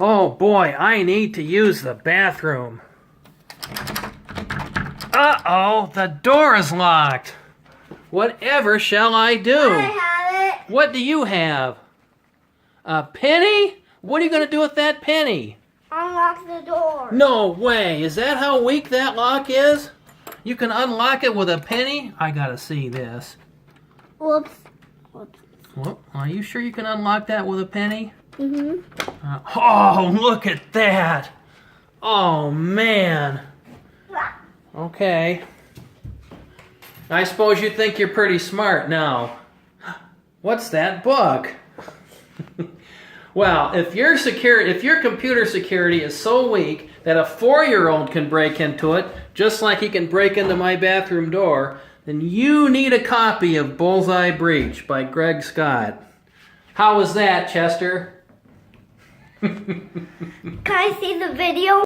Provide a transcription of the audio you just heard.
Oh boy, I need to use the bathroom. Uh-oh, the door is locked. Whatever shall I do? I have it. What do you have? A penny? What are you going to do with that penny? Unlock the door. No way. Is that how weak that lock is? You can unlock it with a penny? I gotta see this. Whoops. Well, are you sure you can unlock that with a penny? Mm-hmm. Oh, look at that. Oh, man. Okay. I suppose you think you're pretty smart now. What's that book? Well, if your computer security is so weak that a 4-year-old can break into it, just like he can break into my bathroom door, then you need a copy of Bullseye Breach by Greg Scott. How was that, Chester? Can I see the video?